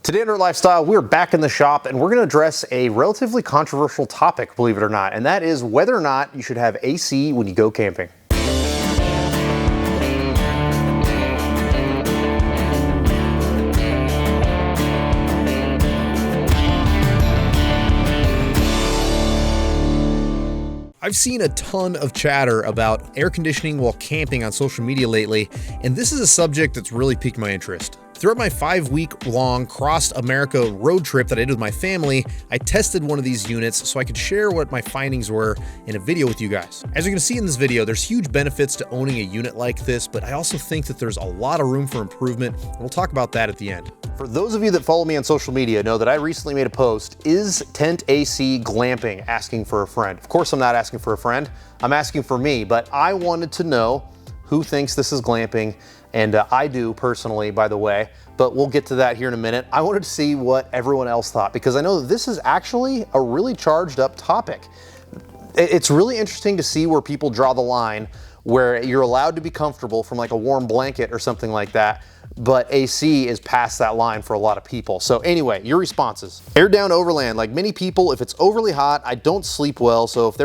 Today on Our Lifestyle, we're back in the shop and we're going to address a relatively controversial topic, believe it or not, and that is whether or not you should have AC when you go camping. I've seen a ton of chatter about air conditioning while camping on social media lately, and this is a subject that's really piqued my interest. Throughout my 5-week-long cross-America road trip that I did with my family, I tested one of these units so I could share what my findings were in a video with you guys. As you're going to see in this video, there's huge benefits to owning a unit like this, but I also think that there's a lot of room for improvement, and we'll talk about that at the end. For those of you that follow me on social media know that I recently made a post, is Tent AC Glamping asking for a friend? Of course I'm not asking for a friend, I'm asking for me, but I wanted to know who thinks this is glamping, and I do personally, by the way, but we'll get to that here in a minute. I wanted to see what everyone else thought because I know that this is actually a really charged up topic. It's really interesting to see where people draw the line where you're allowed to be comfortable from like a warm blanket or something like that, but AC is past that line for a lot of people. So anyway, your responses. Air down overland. Like many people, if it's overly hot, I don't sleep well. So if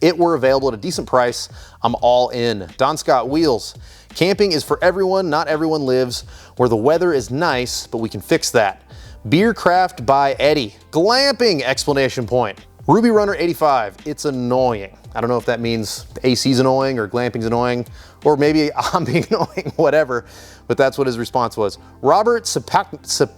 it were available at a decent price, I'm all in. Don Scott Wheels. Camping is for everyone. Not everyone lives where the weather is nice, but we can fix that. Beercraft by Eddie. Glamping! Explanation point. Ruby Runner 85. It's annoying. I don't know if that means AC's annoying or glamping's annoying, or maybe I'm being annoying, whatever, but that's what his response was. Robert Sepanek.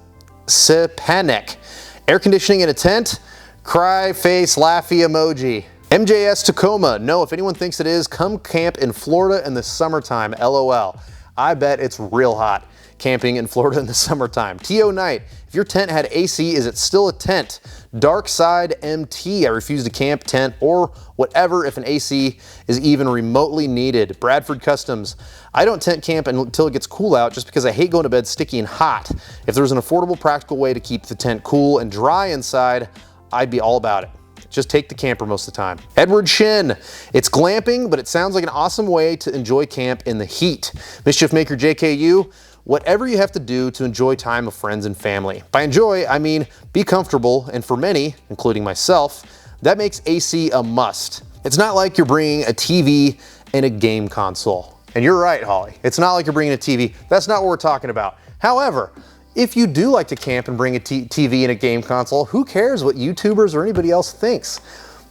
Air conditioning in a tent? Cry face laughy emoji. MJS Tacoma. No, if anyone thinks it is, come camp in Florida in the summertime, LOL. I bet it's real hot camping in Florida in the summertime. T.O. Knight. If your tent had AC, is it still a tent? Dark Side MT. I refuse to camp, tent, or whatever if an AC is even remotely needed. Bradford Customs. I don't tent camp until it gets cool out just because I hate going to bed sticky and hot. If there was an affordable, practical way to keep the tent cool and dry inside, I'd be all about it. Just take the camper most of the time. Edward Shin. It's glamping, but it sounds like an awesome way to enjoy camp in the heat. Mischief Maker JKU. Whatever you have to do to enjoy time with friends and family. By enjoy, I mean be comfortable, and for many, including myself, that makes AC a must. It's not like you're bringing a TV and a game console. And you're right, Holly. It's not like you're bringing a TV. That's not what we're talking about. However, if you do like to camp and bring a TV and a game console, who cares what YouTubers or anybody else thinks?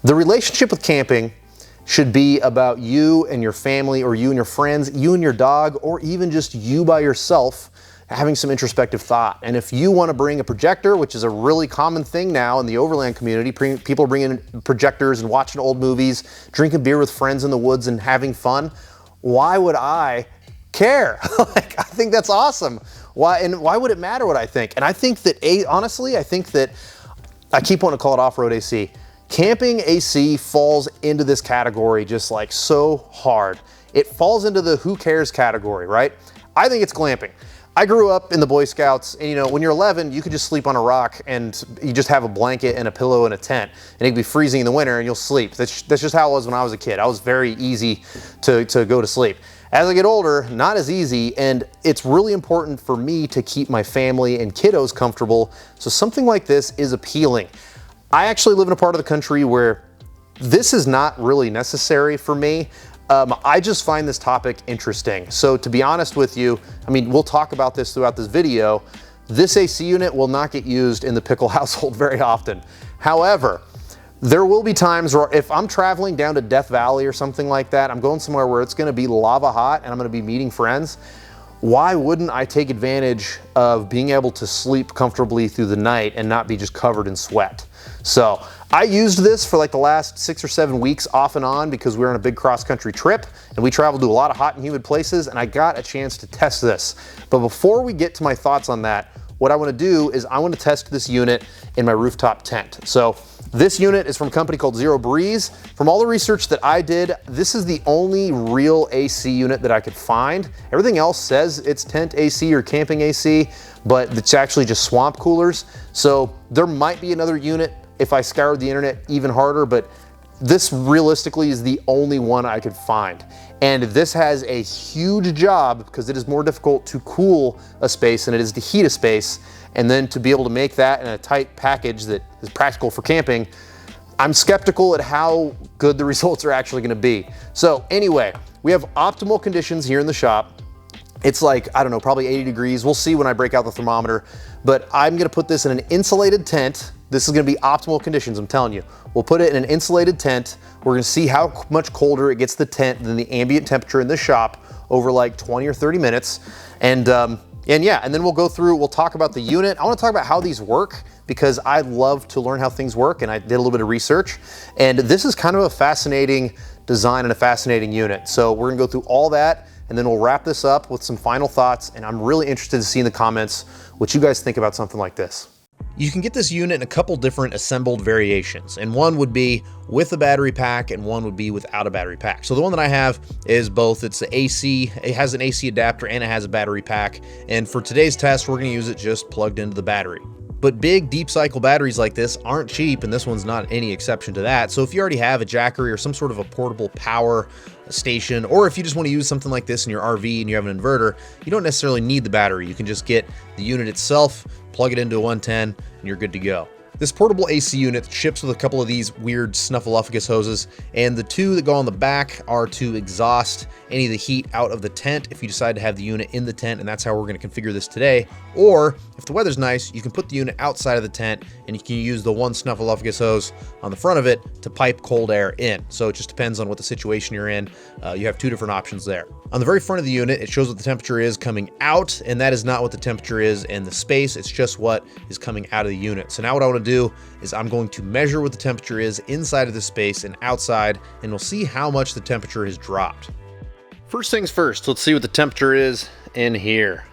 The relationship with camping should be about you and your family, or you and your friends, you and your dog, or even just you by yourself having some introspective thought. And if you want to bring a projector, which is a really common thing now in the overland community, people are bringing projectors and watching old movies, drinking beer with friends in the woods and having fun, why would I care? Like, I think that's awesome. Why would it matter what I think? And I think that, honestly, I think that I keep wanting to call it off-road AC. Camping AC falls into this category just like so hard. It falls into the who cares category, right? I think it's glamping. I grew up in the Boy Scouts, and you know, when you're 11, you could just sleep on a rock and you just have a blanket and a pillow and a tent, and it'd be freezing in the winter and you'll sleep. That's just how it was when I was a kid. I was very easy to go to sleep. As I get older, not as easy, and it's really important for me to keep my family and kiddos comfortable, so something like this is appealing. I actually live in a part of the country where this is not really necessary for me. I just find this topic interesting. So to be honest with you, I mean, we'll talk about this throughout this video. This AC unit will not get used in the pickle household very often. However, there will be times where if I'm traveling down to Death Valley or something like that, I'm going somewhere where it's gonna be lava hot and I'm gonna be meeting friends, why wouldn't I take advantage of being able to sleep comfortably through the night and not be just covered in sweat? So I used this for like the last 6 or 7 weeks off and on because we were on a big cross-country trip and we traveled to a lot of hot and humid places, and I got a chance to test this. But before we get to my thoughts on that, what I want to do is I want to test this unit in my rooftop tent. So this unit is from a company called Zero Breeze. From all the research that I did, this is the only real AC unit that I could find. Everything else says it's tent AC or camping AC, but it's actually just swamp coolers. So there might be another unit if I scoured the internet even harder, but this realistically is the only one I could find. And this has a huge job because it is more difficult to cool a space than it is to heat a space. And then to be able to make that in a tight package that is practical for camping, I'm skeptical at how good the results are actually gonna be. So anyway, we have optimal conditions here in the shop. It's like, I don't know, probably 80 degrees. We'll see when I break out the thermometer, but I'm gonna put this in an insulated tent. This is gonna be optimal conditions, I'm telling you. We'll put it in an insulated tent. We're gonna see how much colder it gets the tent than the ambient temperature in the shop over like 20 or 30 minutes. And yeah, and then we'll go through, we'll talk about the unit. I wanna talk about how these work because I love to learn how things work, and I did a little bit of research. And this is kind of a fascinating design and a fascinating unit. So we're gonna go through all that, and then we'll wrap this up with some final thoughts. And I'm really interested to see in the comments what you guys think about something like this. You can get this unit in a couple different assembled variations, and one would be with a battery pack and one would be without a battery pack. So the one that I have is both. It's the AC, it has an AC adapter and it has a battery pack. And for today's test, we're gonna use it just plugged into the battery. But big deep cycle batteries like this aren't cheap, and this one's not any exception to that. So if you already have a Jackery or some sort of a portable power station, or if you just want to use something like this in your RV and you have an inverter, you don't necessarily need the battery. You can just get the unit itself, plug it into a 110, and you're good to go. This portable AC unit ships with a couple of these weird snuffleupagus hoses, and the two that go on the back are to exhaust any of the heat out of the tent if you decide to have the unit in the tent, and that's how we're going to configure this today. Or if the weather's nice, you can put the unit outside of the tent and you can use the one snuffleupagus hose on the front of it to pipe cold air in. So it just depends on what the situation you're in. You have two different options there. On the very front of the unit, it shows what the temperature is coming out, and that is not what the temperature is in the space. It's just what is coming out of the unit. So now what I want to do is I'm going to measure what the temperature is inside of the space and outside, and we'll see how much the temperature has dropped. First things first, let's see what the temperature is in here.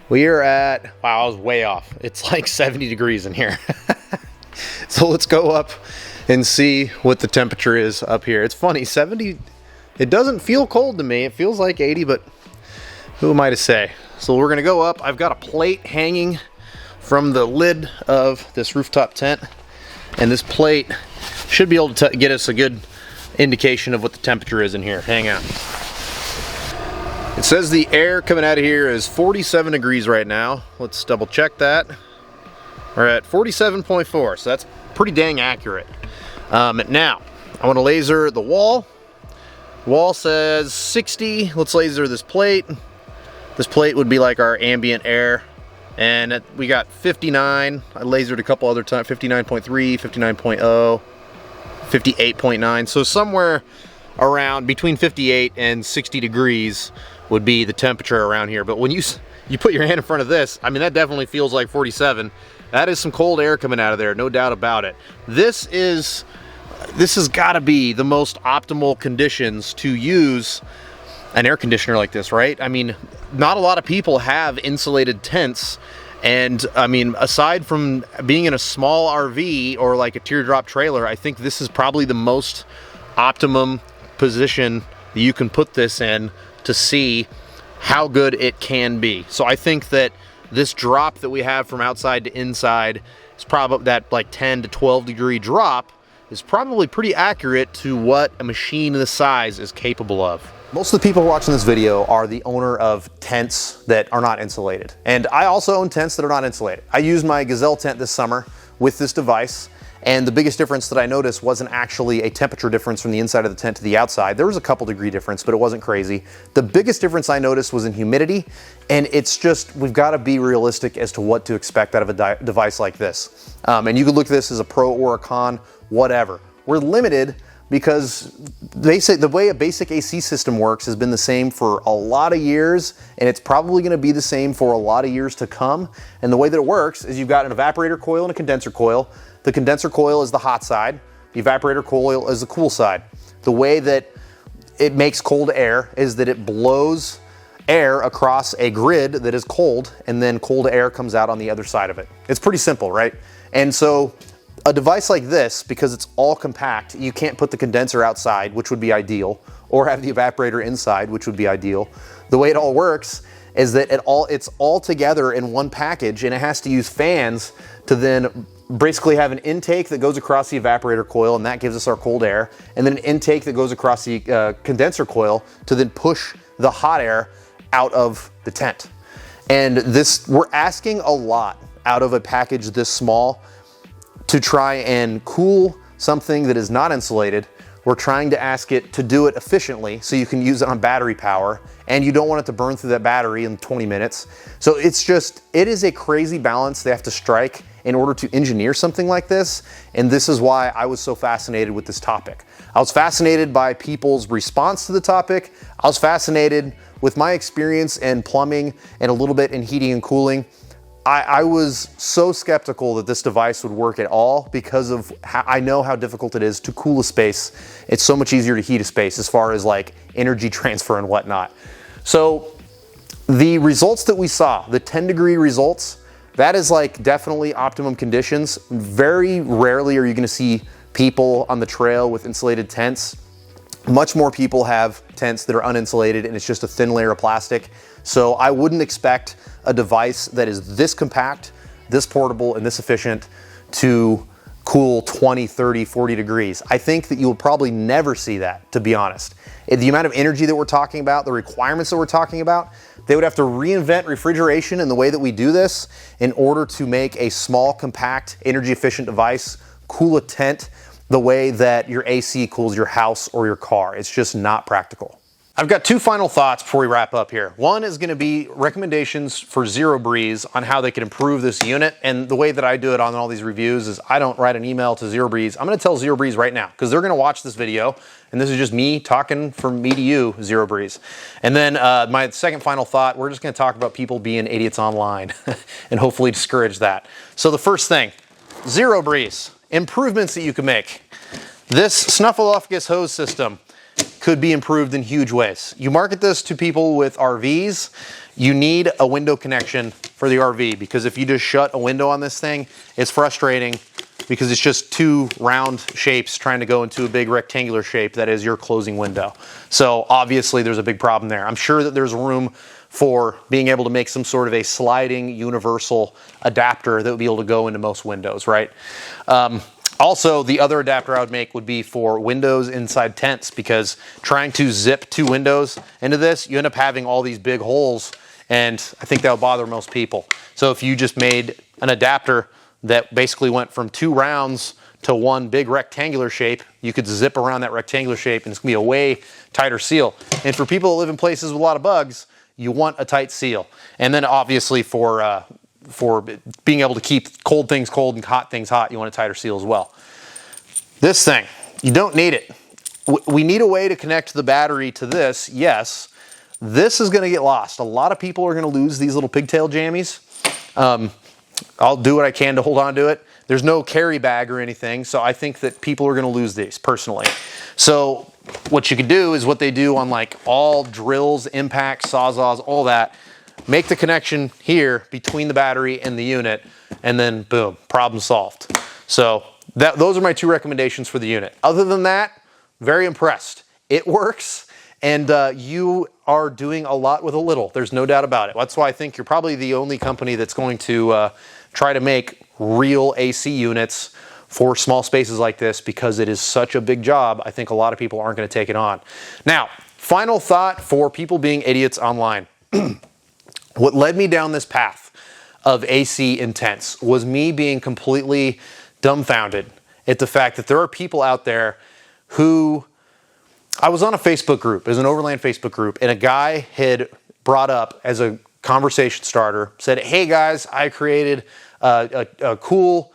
We are at, wow, I was way off. It's like 70 degrees in here. So let's go up and see what the temperature is up here. It's funny, 70, it doesn't feel cold to me. It feels like 80, but who am I to say? So we're gonna go up. I've got a plate hanging from the lid of this rooftop tent, and this plate should be able to get us a good indication of what the temperature is in here. Hang on. It says the air coming out of here is 47 degrees right now. Let's double check that. We're at 47.4, so that's pretty dang accurate. Now, I want to laser the wall. Wall says 60. Let's laser this plate. This plate would be like our ambient air. And we got 59. I lasered a couple other times, 59.3, 59.0, 58.9. So somewhere around between 58 and 60 degrees would be the temperature around here. But when you put your hand in front of this, I mean, that definitely feels like 47. That is some cold air coming out of there, no doubt about it. This has got to be the most optimal conditions to use an air conditioner like this, right? I mean, not a lot of people have insulated tents, and I mean, aside from being in a small RV or like a teardrop trailer, I think this is probably the most optimum position that you can put this in to see how good it can be. So I think that this drop that we have from outside to inside is probably that like 10 to 12 degree drop is probably pretty accurate to what a machine this size is capable of. Most of the people watching this video are the owner of tents that are not insulated. And I also own tents that are not insulated. I used my Gazelle tent this summer with this device, and the biggest difference that I noticed wasn't actually a temperature difference from the inside of the tent to the outside. There was a couple degree difference, but it wasn't crazy. The biggest difference I noticed was in humidity, and it's just, we've got to be realistic as to what to expect out of a device like this. And you could look at this as a pro or a con, whatever. We're limited because they say the way a basic AC system works has been the same for a lot of years, and it's probably going to be the same for a lot of years to come. And the way that it works is you've got an evaporator coil and a condenser coil. The condenser coil is the hot side. The evaporator coil is the cool side. The way that it makes cold air is that it blows air across a grid that is cold, and then cold air comes out on the other side of it. It's pretty simple, right? And so a device like this, because it's all compact, you can't put the condenser outside, which would be ideal, or have the evaporator inside, which would be ideal. The way it all works is that it's all together in one package, and it has to use fans to then basically have an intake that goes across the evaporator coil, and that gives us our cold air, and then an intake that goes across the condenser coil to then push the hot air out of the tent. And this, we're asking a lot out of a package this small to try and cool something that is not insulated. We're trying to ask it to do it efficiently so you can use it on battery power, and you don't want it to burn through that battery in 20 minutes. So it's just, it is a crazy balance they have to strike in order to engineer something like this. And this is why I was so fascinated with this topic. I was fascinated by people's response to the topic. I was fascinated with my experience in plumbing and a little bit in heating and cooling. I was so skeptical that this device would work at all because of how I know how difficult it is to cool a space. It's so much easier to heat a space as far as like energy transfer and whatnot. So the results that we saw, the 10-degree results, that is like definitely optimum conditions. Very rarely are you gonna see people on the trail with insulated tents. Much more people have tents that are uninsulated and it's just a thin layer of plastic. So I wouldn't expect a device that is this compact, this portable, and this efficient to cool 20, 30, 40 degrees. I think that you'll probably never see that, to be honest. The amount of energy that we're talking about, the requirements that we're talking about, they would have to reinvent refrigeration in the way that we do this in order to make a small, compact, energy efficient device cool a tent the way that your AC cools your house or your car. It's just not practical. I've got two final thoughts before we wrap up here. One is gonna be recommendations for Zero Breeze on how they can improve this unit. And the way that I do it on all these reviews is I don't write an email to Zero Breeze. I'm gonna tell Zero Breeze right now, because they're gonna watch this video, and this is just me talking from me to you, Zero Breeze. And then my second final thought, we're just gonna talk about people being idiots online and hopefully discourage that. So the first thing, Zero Breeze, improvements that you can make. This snuffleupagus hose system could be improved in huge ways. You market this to people with RVs, you need a window connection for the RV, because if you just shut a window on this thing, it's frustrating because it's just two round shapes trying to go into a big rectangular shape that is your closing window. So obviously there's a big problem there. I'm sure that there's room for being able to make some sort of a sliding universal adapter that would be able to go into most windows, right? Also, the other adapter I would make would be for windows inside tents, because trying to zip two windows into this, you end up having all these big holes, and I think that would bother most people. So if you just made an adapter that basically went from two rounds to one big rectangular shape, you could zip around that rectangular shape and it's gonna be a way tighter seal. And for people that live in places with a lot of bugs, you want a tight seal. And then obviously for being able to keep cold things cold and hot things hot, you want a tighter seal as well. This thing, you don't need it. We need a way to connect the battery to this, yes. This is gonna get lost. A lot of people are gonna lose these little pigtail jammies. I'll do what I can to hold on to it. There's no carry bag or anything, so I think that people are gonna lose these personally. So what you could do is what they do on like all drills, impacts, sawzalls, all that. Make the connection here between the battery and the unit, and then boom, problem solved. So those are my two recommendations for the unit. Other than that, very impressed. It works, and you are doing a lot with a little. There's no doubt about it. That's why I think you're probably the only company that's going to try to make real AC units for small spaces like this, because it is such a big job. I think a lot of people aren't going to take it on. Now, final thought for people being idiots online. What led me down this path of AC in tents was me being completely dumbfounded at the fact that there are people out there who, I was on a Facebook group, as an Overland Facebook group, and a guy had brought up as a conversation starter, said, hey guys, I created a cool,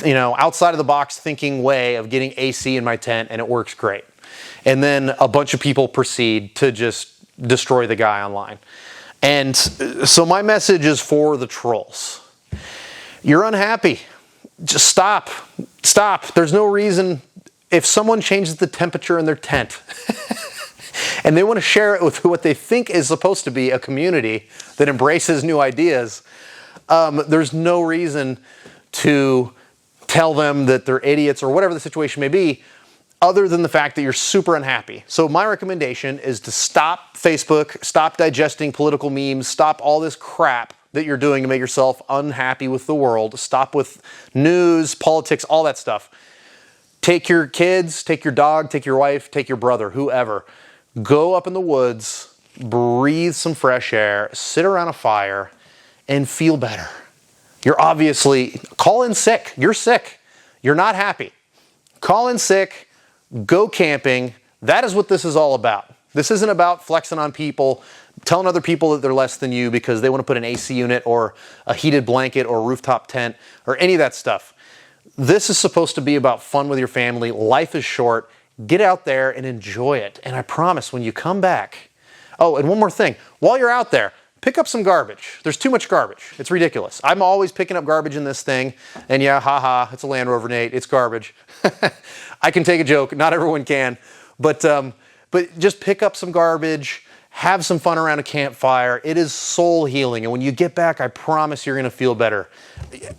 outside of the box thinking way of getting AC in my tent, and it works great. And then a bunch of people proceed to just destroy the guy online. And so my message is for the trolls. You're unhappy. Just stop. Stop. There's no reason. If someone changes the temperature in their tent and they want to share it with what they think is supposed to be a community that embraces new ideas, there's no reason to tell them that they're idiots or whatever the situation may be, other than the fact that you're super unhappy. So my recommendation is to stop Facebook, stop digesting political memes, stop all this crap that you're doing to make yourself unhappy with the world. Stop with news, politics, all that stuff. Take your kids, take your dog, take your wife, take your brother, whoever. Go up in the woods, breathe some fresh air, sit around a fire, and feel better. You're obviously, call in sick. You're sick. You're not happy. Call in sick, go camping. That is what this is all about. This isn't about flexing on people, telling other people that they're less than you because they want to put an AC unit or a heated blanket or a rooftop tent or any of that stuff. This is supposed to be about fun with your family. Life is short. Get out there and enjoy it. And I promise when you come back, oh, and one more thing, while you're out there, pick up some garbage. There's too much garbage. It's ridiculous. I'm always picking up garbage in this thing. And yeah, haha, it's a Land Rover, Nate. It's garbage. I can take a joke. Not everyone can. But just pick up some garbage. Have some fun around a campfire. It is soul healing. And when you get back, I promise you're going to feel better.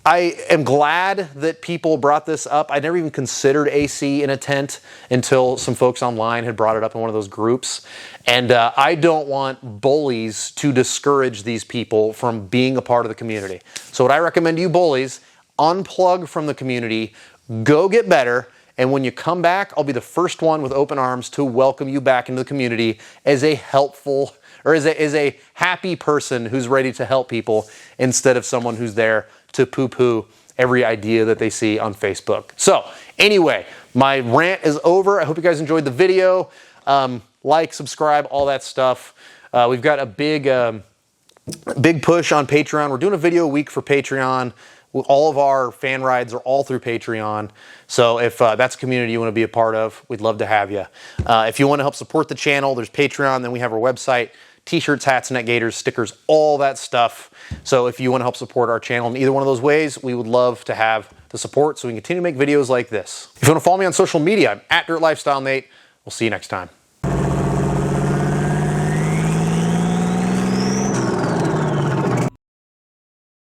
I am glad that people brought this up. I never even considered AC in a tent until some folks online had brought it up in one of those groups. And I don't want bullies to discourage these people from being a part of the community. So what I recommend to you bullies, unplug from the community, go get better. And when you come back, I'll be the first one with open arms to welcome you back into the community as a helpful, or as a happy person who's ready to help people instead of someone who's there to poo-poo every idea that they see on Facebook. So anyway, my rant is over. I hope you guys enjoyed the video. Like, subscribe, all that stuff. We've got a big push on Patreon. We're doing a video a week for Patreon. All of our fan rides are all through Patreon. So if that's a community you want to be a part of, we'd love to have you. If you want to help support the channel, there's Patreon. Then we have our website, t-shirts, hats, neck gaiters, stickers, all that stuff. So if you want to help support our channel in either one of those ways, we would love to have the support so we can continue to make videos like this. If you want to follow me on social media, I'm @DirtLifestyleNate. We'll see you next time.